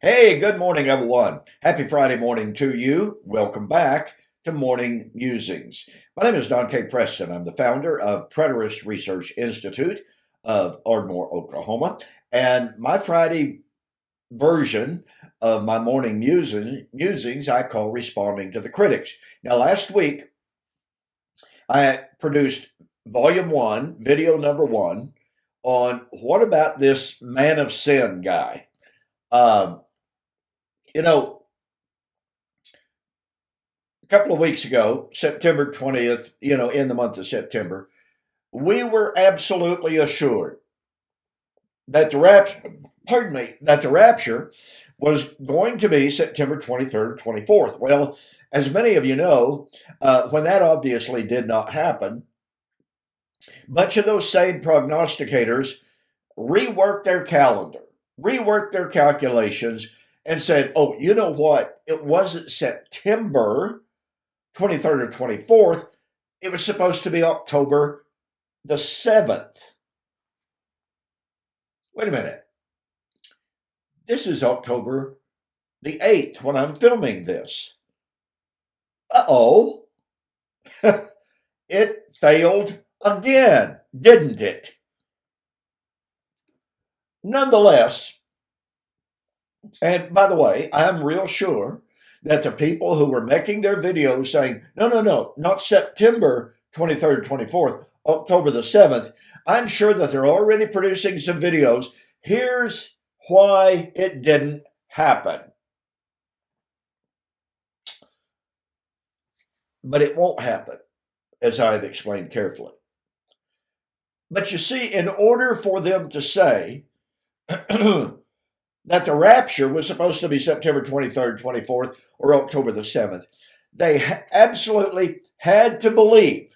Hey, good morning, everyone. Happy Friday morning to you. Welcome back to Morning Musings. My name is Don K. Preston. I'm the founder of Preterist Research Institute of Ardmore, Oklahoma. And my Friday version of my morning musings I call Responding to the Critics. Now, last week, I produced volume one, video number one, on what about this man of sin guy? Um, you know, a couple of weeks ago, September 20th, in the month of September, we were absolutely assured that the rapture, that the rapture was going to be September 23rd, 24th. Well, as many of you know, when that obviously did not happen, much of those same prognosticators reworked their calendar, reworked their calculations, and said, oh, you know what? It wasn't September 23rd or 24th. It was supposed to be October the 7th. Wait a minute. This is October the 8th when I'm filming this. Uh-oh. It failed again, didn't it? Nonetheless, and by the way, I'm real sure that the people who were making their videos saying, no, not September 23rd, 24th, October the 7th, I'm sure that they're already producing some videos. Here's why it didn't happen. But it won't happen, as I've explained carefully. But you see, in order for them to say that the rapture was supposed to be September 23rd, 24th, or October the 7th, they absolutely had to believe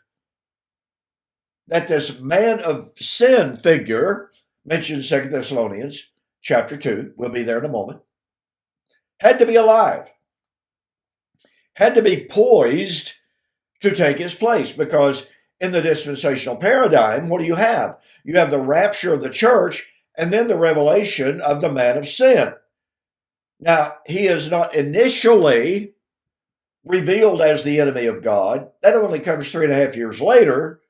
that this man of sin figure, mentioned in 2 Thessalonians chapter 2, we'll be there in a moment, had to be alive, had to be poised to take his place, because in the dispensational paradigm, what do you have? You have the rapture of the church and then the revelation of the man of sin. Now, he is not initially revealed as the enemy of God. That only comes 3.5 years later,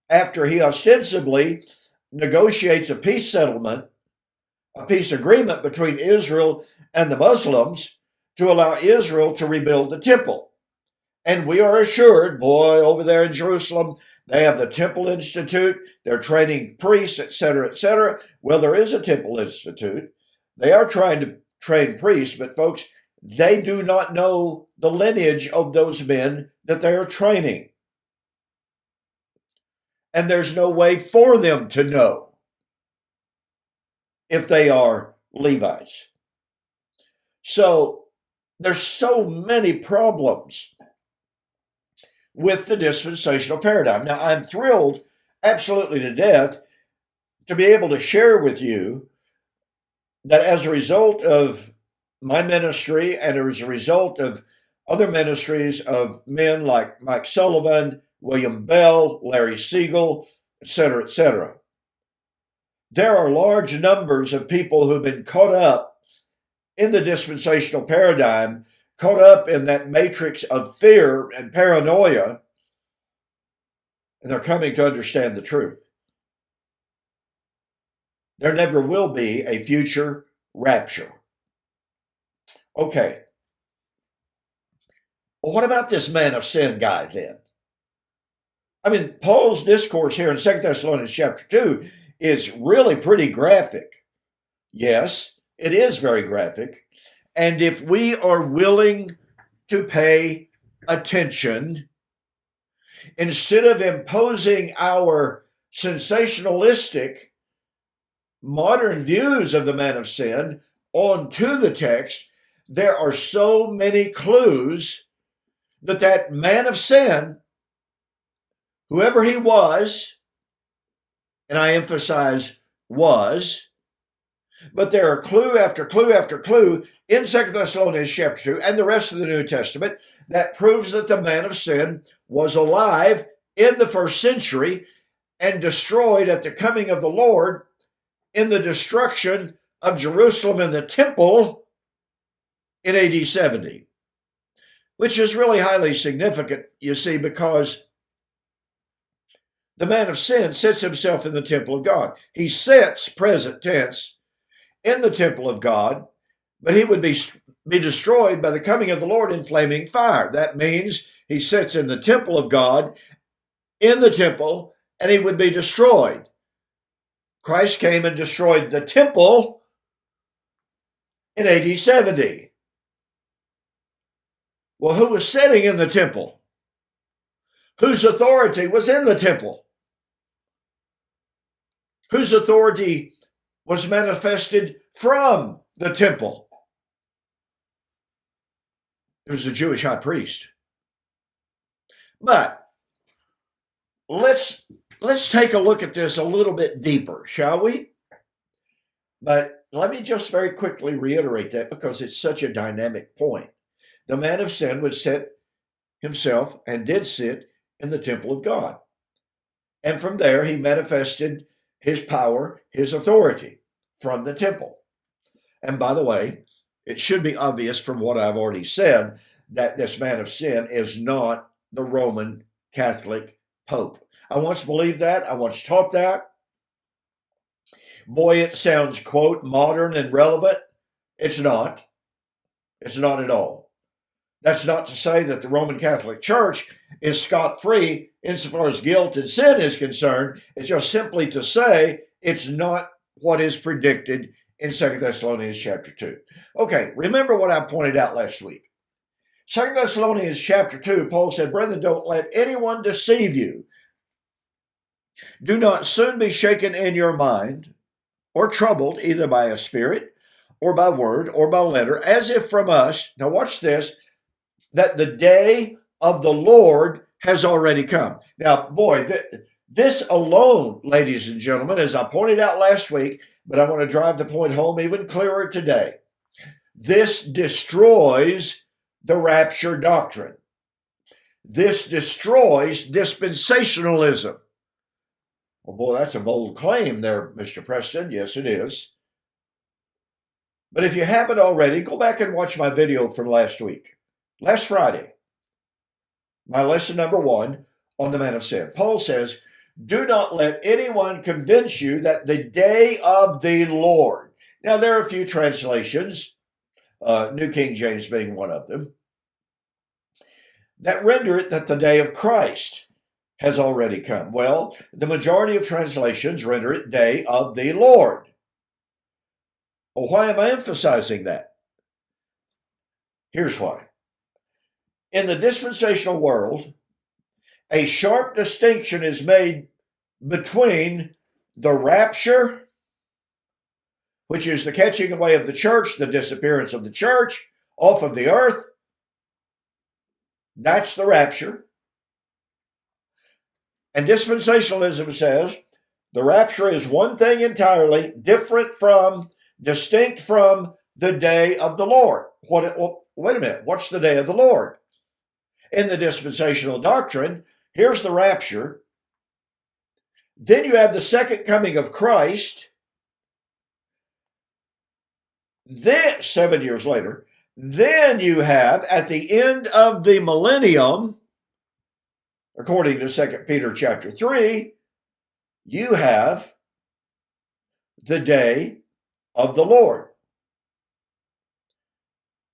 after he ostensibly negotiates a peace settlement, a peace agreement between Israel and the Muslims to allow Israel to rebuild the temple. And we are assured, boy, over there in Jerusalem, they have the Temple Institute, they're training priests, etc., etc. Well, there is a Temple Institute. They are trying to train priests, but folks, they do not know the lineage of those men that they are training. And there's no way for them to know if they are Levites. So there's so many problems with the dispensational paradigm. Now, I'm thrilled absolutely to death to be able to share with you that as a result of my ministry and as a result of other ministries of men like Mike Sullivan, William Bell, Larry Siegel, etc., there are large numbers of people who've been caught up in the dispensational paradigm, caught up in that matrix of fear and paranoia, and they're coming to understand the truth. There never will be a future rapture. Okay. Well, what about this man of sin guy then? I mean, Paul's discourse here in 2 Thessalonians chapter 2 is really pretty graphic. Yes, it is very graphic. And if we are willing to pay attention, instead of imposing our sensationalistic modern views of the man of sin onto the text, there are so many clues that that man of sin, whoever he was, and I emphasize was, but there are clue after clue after clue in 2 Thessalonians chapter 2 and the rest of the New Testament that proves that the man of sin was alive in the first century and destroyed at the coming of the Lord in the destruction of Jerusalem and the temple in AD 70, which is really highly significant, you see, because the man of sin sits himself in the temple of God. He sits, present tense, in the temple of God, but he would be destroyed by the coming of the Lord in flaming fire. That means he sits in the temple of God, in the temple, and he would be destroyed. Christ came and destroyed the temple in AD 70. Well, who was sitting in the temple? Whose authority was in the temple? Whose authority was manifested from the temple? It was the Jewish high priest. But let's take a look at this a little bit deeper, shall we? But let me just very quickly reiterate that because it's such a dynamic point. The man of sin would sit himself and did sit in the temple of God. And from there, he manifested his power, his authority from the temple. And by the way, it should be obvious from what I've already said that this man of sin is not the Roman Catholic Pope. I once believed that. I once taught that. Boy, it sounds, quote, modern and relevant. It's not. It's not at all. That's not to say that the Roman Catholic Church is scot-free insofar as guilt and sin is concerned. It's just simply to say it's not what is predicted in 2 Thessalonians chapter 2. Okay, remember what I pointed out last week. 2 Thessalonians chapter 2, Paul said, "Brethren, don't let anyone deceive you. Do not soon be shaken in your mind or troubled either by a spirit or by word or by letter, as if from us," now watch this, "that the day of the Lord has already come." Now, boy, this alone, ladies and gentlemen, as I pointed out last week, but I want to drive the point home even clearer today, this destroys the rapture doctrine. This destroys dispensationalism. Well, boy, that's a bold claim there, Mr. Preston. Yes, it is. But if you haven't already, go back and watch my video from last week. Last Friday, my lesson number 1 on the man of sin. Paul says, "Do not let anyone convince you that the day of the Lord." Now, there are a few translations, New King James being one of them, that render it that the day of Christ has already come. Well, the majority of translations render it day of the Lord. Well, why am I emphasizing that? Here's why. In the dispensational world, a sharp distinction is made between the rapture, which is the catching away of the church, the disappearance of the church off of the earth. That's the rapture. And dispensationalism says the rapture is one thing entirely different from, distinct from the day of the Lord. Wait a minute, what's the day of the Lord? In the dispensational doctrine, here's the rapture. Then you have the second coming of Christ. Then, 7 years later, then you have, at the end of the millennium, according to 2 Peter chapter 3, you have the day of the Lord.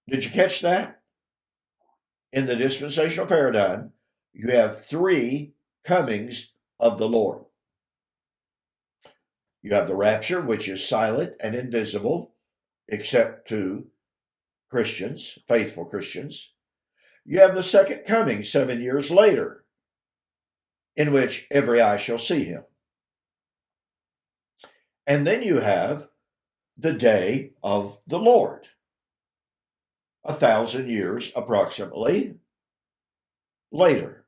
Did you catch that? In the dispensational paradigm, you have 3 comings of the Lord. You have the rapture, which is silent and invisible, except to Christians, faithful Christians. You have the second coming 7 years later, in which every eye shall see him. And then you have the day of the Lord, 1,000 years approximately later.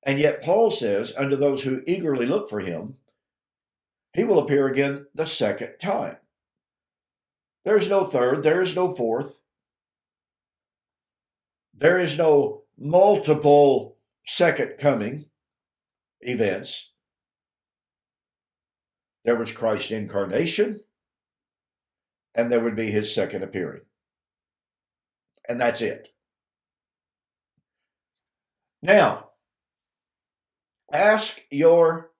And yet Paul says, unto those who eagerly look for him, he will appear again the second time. There's no third, there is no fourth. There is no multiple second coming events. There was Christ's incarnation, and there would be his second appearing. And that's it. Now, ask your,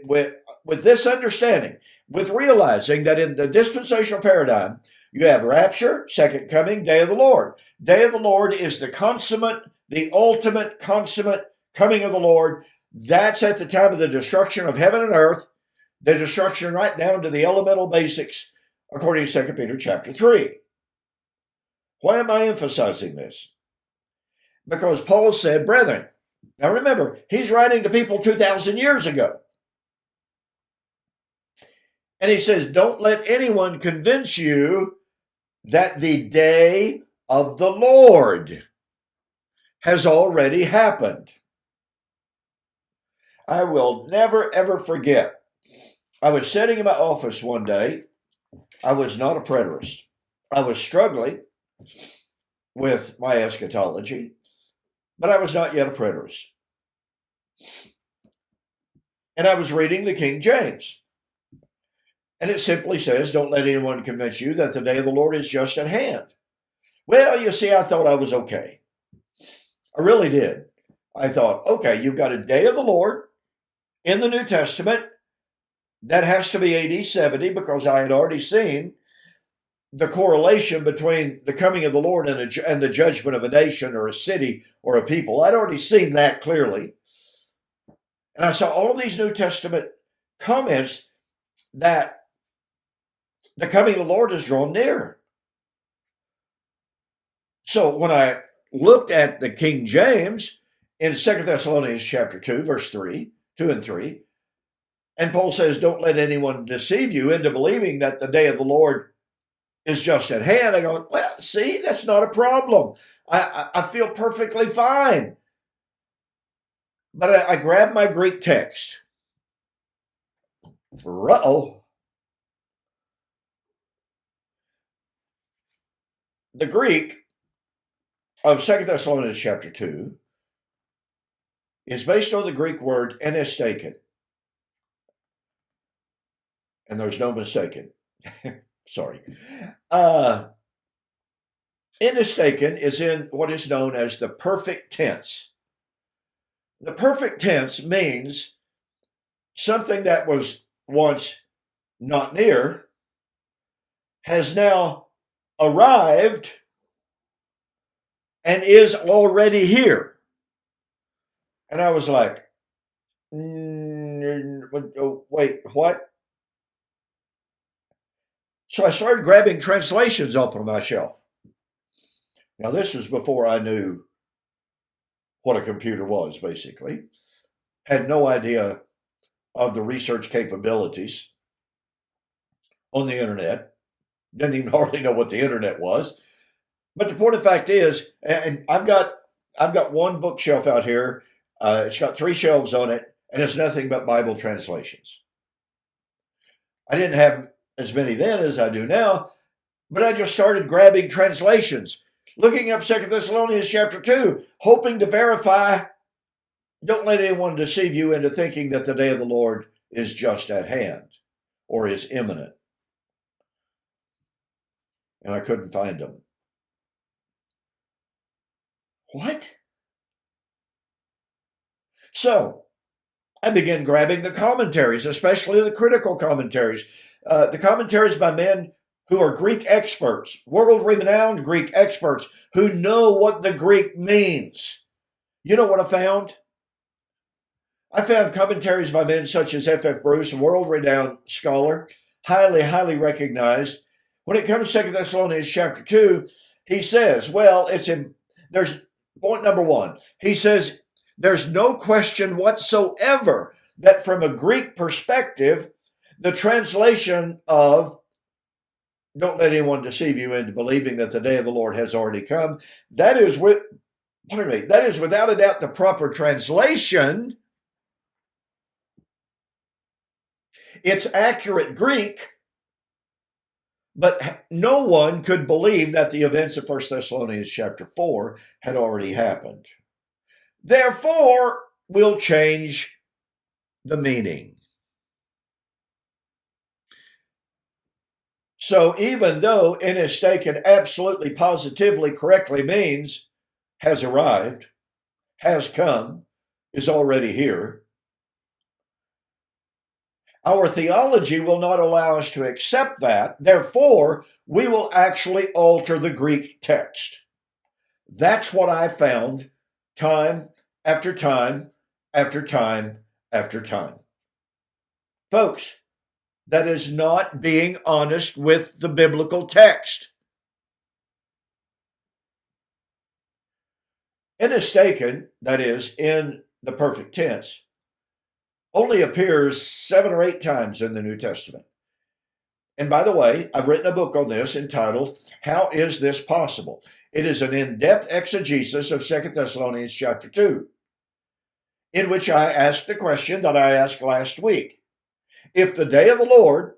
with this understanding, with realizing that in the dispensational paradigm, you have rapture, second coming, day of the Lord. Day of the Lord is the consummate, the ultimate consummate coming of the Lord. That's at the time of the destruction of heaven and earth, the destruction right down to the elemental basics, according to 2 Peter chapter 3. Why am I emphasizing this? Because Paul said, brethren, now remember, he's writing to people 2,000 years ago. And he says, don't let anyone convince you that the day of the Lord has already happened. I will never, ever forget. I was sitting in my office one day. I was not a preterist. I was struggling with my eschatology, but I was not yet a preterist. And I was reading the King James. And it simply says, don't let anyone convince you that the day of the Lord is just at hand. Well, you see, I thought I was okay. I really did. I thought, okay, you've got a day of the Lord in the New Testament. That has to be AD 70 because I had already seen the correlation between the coming of the Lord and the judgment of a nation or a city or a people. I'd already seen that clearly. And I saw all of these New Testament comments that the coming of the Lord is drawn near. So when I looked at the King James in 2 Thessalonians chapter 2, verse 2 and 3, and Paul says, don't let anyone deceive you into believing that the day of the Lord is just at hand. I go, well, see, that's not a problem. I feel perfectly fine. But I grabbed my Greek text. Uh-oh. The Greek of 2 Thessalonians chapter 2 is based on the Greek word enistaken. And there's no mistaken. Sorry. Enistaken is in what is known as the perfect tense. The perfect tense means something that was once not near has now arrived and is already here. And I was like, wait, what? So I started grabbing translations off of my shelf. Now, this was before I knew what a computer was, basically. Had no idea of the research capabilities on the internet. Didn't even hardly know what the internet was. But the point of the fact is, and I've got one bookshelf out here. It's got 3 shelves on it, and it's nothing but Bible translations. I didn't have as many then as I do now, but I just started grabbing translations, looking up 2 Thessalonians chapter 2, hoping to verify, don't let anyone deceive you into thinking that the day of the Lord is just at hand or is imminent. And I couldn't find them. What? So I began grabbing the commentaries, especially the critical commentaries, the commentaries by men who are Greek experts, world-renowned Greek experts who know what the Greek means. You know what I found? I found commentaries by men such as F. Bruce, a world-renowned scholar, highly recognized. When it comes to 2 Thessalonians chapter 2, he says, well, there's point number 1. He says, there's no question whatsoever that from a Greek perspective, the translation of don't let anyone deceive you into believing that the day of the Lord has already come, that is without a doubt the proper translation. It's accurate Greek, but no one could believe that the events of 1 Thessalonians chapter 4 had already happened. Therefore, we'll change the meaning. So even though "inestaken" absolutely, positively, correctly means has arrived, has come, is already here, our theology will not allow us to accept that. Therefore, we will actually alter the Greek text. That's what I found time after time after time after time. Folks, that is not being honest with the biblical text. "Inestaken," that is, in the perfect tense, only appears 7 or 8 times in the New Testament. And by the way, I've written a book on this entitled, "How Is This Possible?" It is an in-depth exegesis of 2 Thessalonians chapter 2, in which I ask the question that I asked last week. If the day of the Lord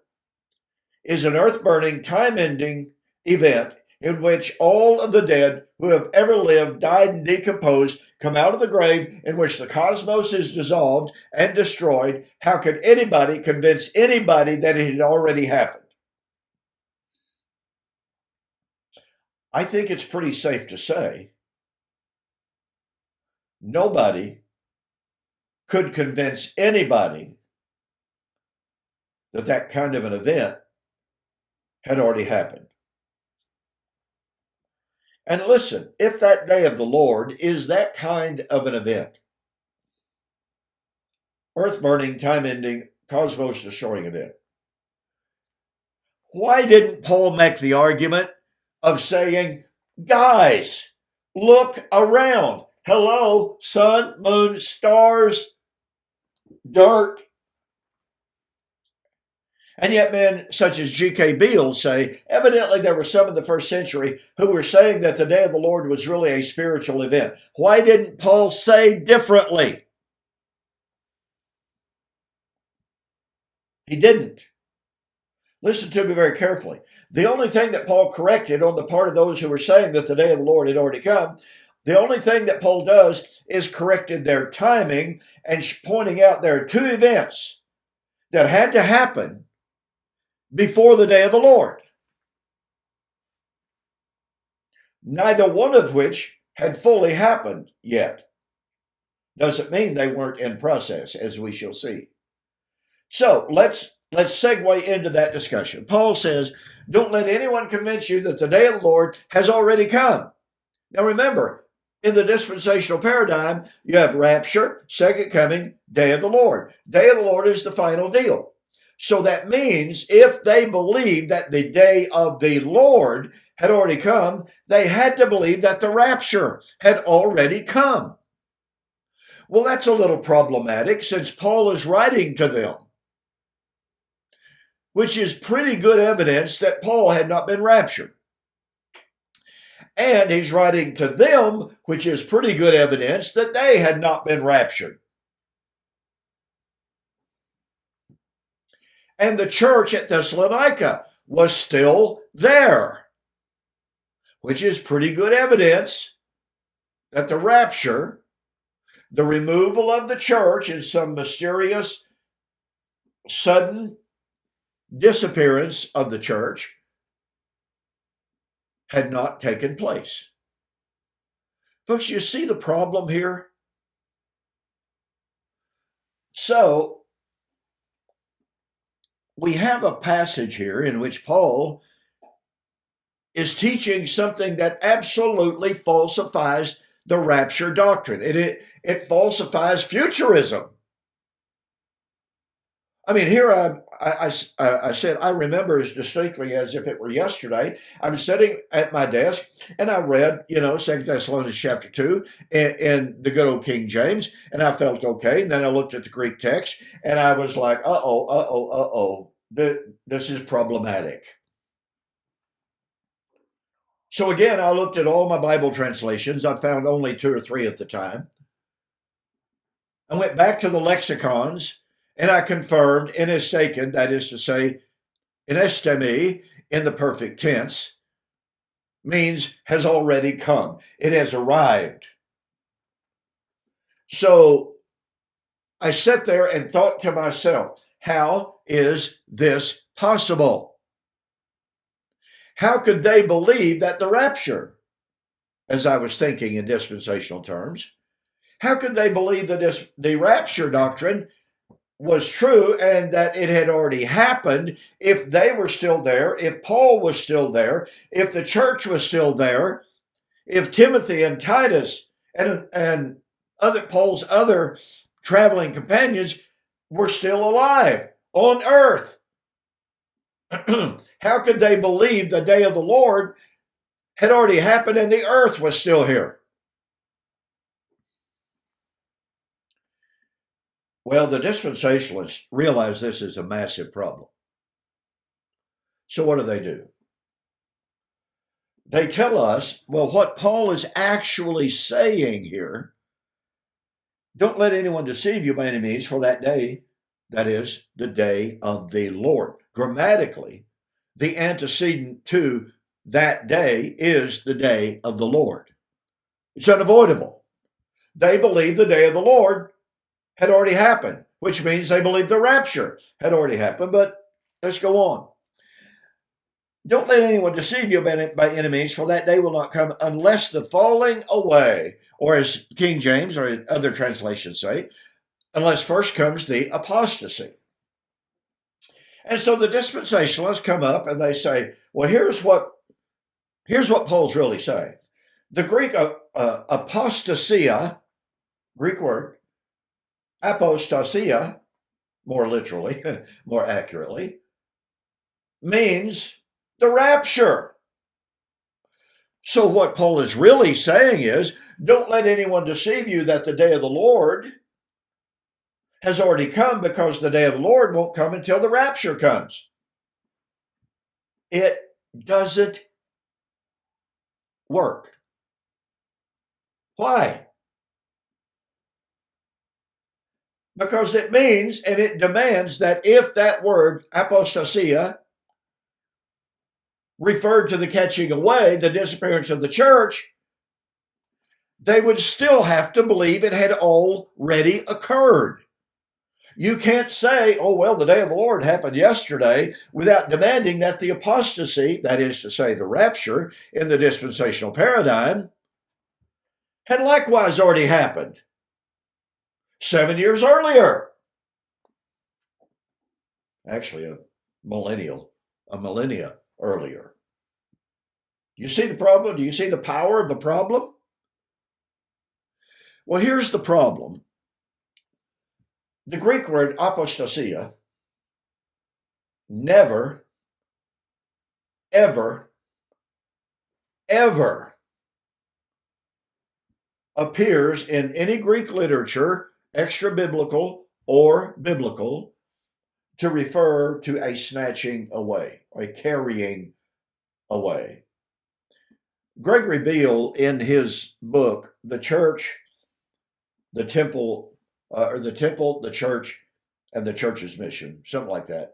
is an earth-burning, time-ending event in which all of the dead who have ever lived, died, and decomposed come out of the grave, in which the cosmos is dissolved and destroyed, how could anybody convince anybody that it had already happened? I think it's pretty safe to say nobody could convince anybody that that kind of an event had already happened. And listen, if that day of the Lord is that kind of an event, earth-burning, time-ending, cosmos-destroying event, why didn't Paul make the argument of saying, guys, look around. Hello, sun, moon, stars, dirt. And yet men such as G.K. Beale say, evidently there were some in the first century who were saying that the day of the Lord was really a spiritual event. Why didn't Paul say differently? He didn't. Listen to me very carefully. The only thing that Paul corrected on the part of those who were saying that the day of the Lord had already come, the only thing that Paul does is corrected their timing and pointing out there are 2 events that had to happen before the day of the Lord, neither one of which had fully happened yet. Doesn't mean they weren't in process, as we shall see. So let's segue into that discussion. Paul says, don't let anyone convince you that the day of the Lord has already come. Now remember, in the dispensational paradigm, you have rapture, second coming, day of the Lord. Day of the Lord is the final deal. So that means if they believed that the day of the Lord had already come, they had to believe that the rapture had already come. Well, that's a little problematic since Paul is writing to them, which is pretty good evidence that Paul had not been raptured. And he's writing to them, which is pretty good evidence that they had not been raptured. And the church at Thessalonica was still there, which is pretty good evidence that the rapture, the removal of the church in some mysterious, sudden disappearance of the church, had not taken place. Folks, you see the problem here? So, we have a passage here in which Paul is teaching something that absolutely falsifies the rapture doctrine. It falsifies futurism. I mean, here I said, I remember as distinctly as if it were yesterday. I'm sitting at my desk and I read, 2 Thessalonians chapter 2 in the good old King James, and I felt okay. And then I looked at the Greek text and I was like, this is problematic. So again, I looked at all my Bible translations. I found only 2 or 3 at the time. I went back to the lexicons and I confirmed "inestaken," that is to say, "inestemi" in the perfect tense, means has already come. It has arrived. So I sat there and thought to myself, how is this possible? How could they believe that the rapture, as I was thinking in dispensational terms, how could they believe that the rapture doctrine was true and that it had already happened if they were still there, if Paul was still there, if the church was still there, if Timothy and Titus and other Paul's other traveling companions were still alive on earth? How could they believe the day of the Lord had already happened and the earth was still here? Well, the dispensationalists realize this is a massive problem. So what do? They tell us, well, what Paul is actually saying here, don't let anyone deceive you by any means, for that day, that is, the day of the Lord. Grammatically, the antecedent to that day is the day of the Lord. It's unavoidable. They believe the day of the Lord had already happened, which means they believe the rapture had already happened. But let's go on. Don't let anyone deceive you by any means, for that day will not come unless the falling away, or as King James or other translations say, unless first comes the apostasy. And so the dispensationalists come up and they say, well, here's what Paul's really saying. The Greek apostasia, Greek word, apostasia, more literally, more accurately, means the rapture. So what Paul is really saying is, don't let anyone deceive you that the day of the Lord has already come, because the day of the Lord won't come until the rapture comes. It doesn't work. Why? Because it means and it demands that if that word, apostasia, referred to the catching away, the disappearance of the church, they would still have to believe it had already occurred. You can't say, oh, well, the day of the Lord happened yesterday, without demanding that the apostasy, that is to say, the rapture in the dispensational paradigm, had likewise already happened 7 years earlier. Actually, a millennia earlier. You see the problem? Do you see the power of the problem? Well, here's the problem. The Greek word apostasia never, ever, ever appears in any Greek literature, extra-biblical or biblical, to refer to a snatching away, or a carrying away. Gregory Beale, in his book, The Church, the Temple, the Church, and the Church's Mission, something like that.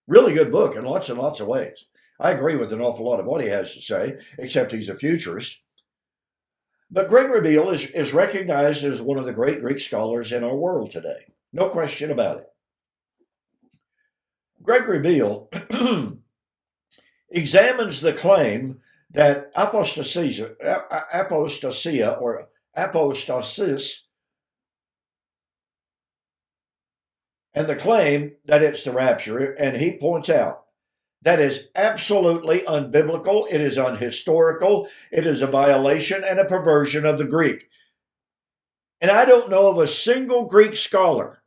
Really good book in lots and lots of ways. I agree with an awful lot of what he has to say, except he's a futurist. But Gregory Beale is recognized as one of the great Greek scholars in our world today. No question about it. Gregory Beale examines the claim that apostasia or apostasis, and the claim that it's the rapture, and he points out that is absolutely unbiblical, it is unhistorical, it is a violation and a perversion of the Greek. And I don't know of a single Greek scholar,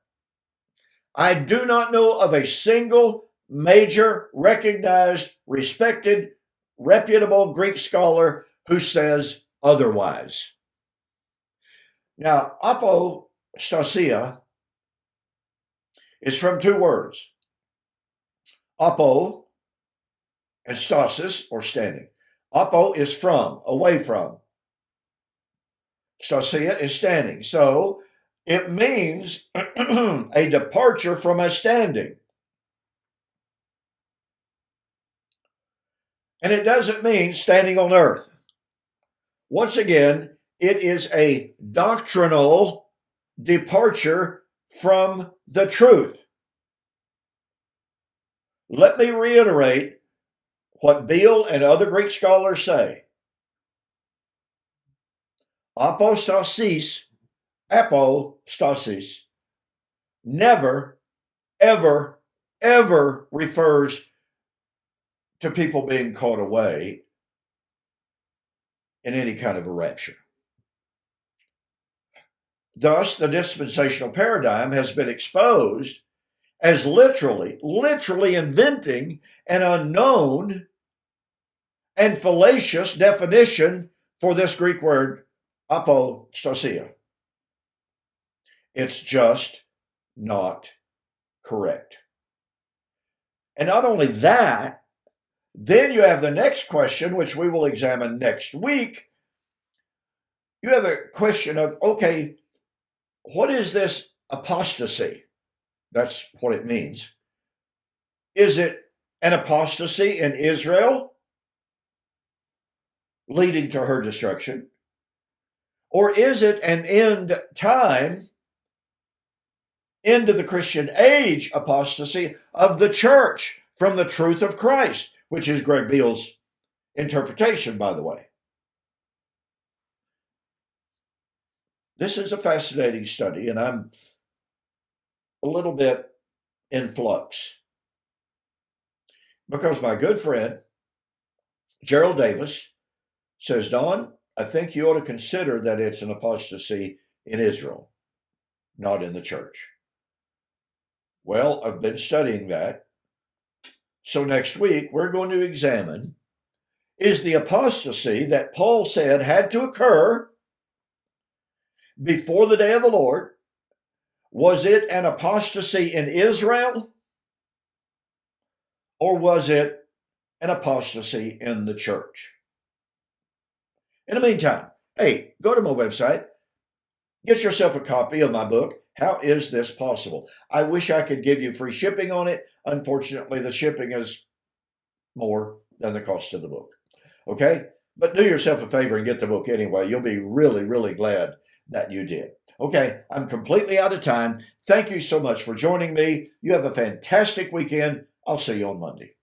I do not know of a single major, recognized, respected, reputable Greek scholar who says otherwise. Now, apostasia is from two words, apo and stasis, or standing. Apo is from, away from. Stasia is standing. So it means a departure from a standing. And it doesn't mean standing on earth. Once again, it is a doctrinal departure from the truth. Let me reiterate what Beale and other Greek scholars say, apostasis, never, ever, ever refers to people being caught away in any kind of a rapture. Thus, the dispensational paradigm has been exposed as literally inventing an unknown and fallacious definition for this Greek word apostasia. It's just not correct. And not only that, then you have the next question, which we will examine next week. You have the question of, okay, what is this apostasy? That's what it means. Is it an apostasy in Israel leading to her destruction? Or is it an end time, end of the Christian age apostasy of the church from the truth of Christ, which is Greg Beale's interpretation, by the way? This is a fascinating study, and I'm a little bit in flux because my good friend Gerald Davis says, Don, I think you ought to consider that it's an apostasy in Israel, not in the church. Well, I've been studying that. So next week, we're going to examine, is the apostasy that Paul said had to occur before the day of the Lord, was it an apostasy in Israel? Or was it an apostasy in the church? In the meantime, hey, go to my website, get yourself a copy of my book, How Is This Possible? I wish I could give you free shipping on it. Unfortunately, the shipping is more than the cost of the book. Okay? But do yourself a favor and get the book anyway. You'll be really, really glad that you did. Okay, I'm completely out of time. Thank you so much for joining me. You have a fantastic weekend. I'll see you on Monday.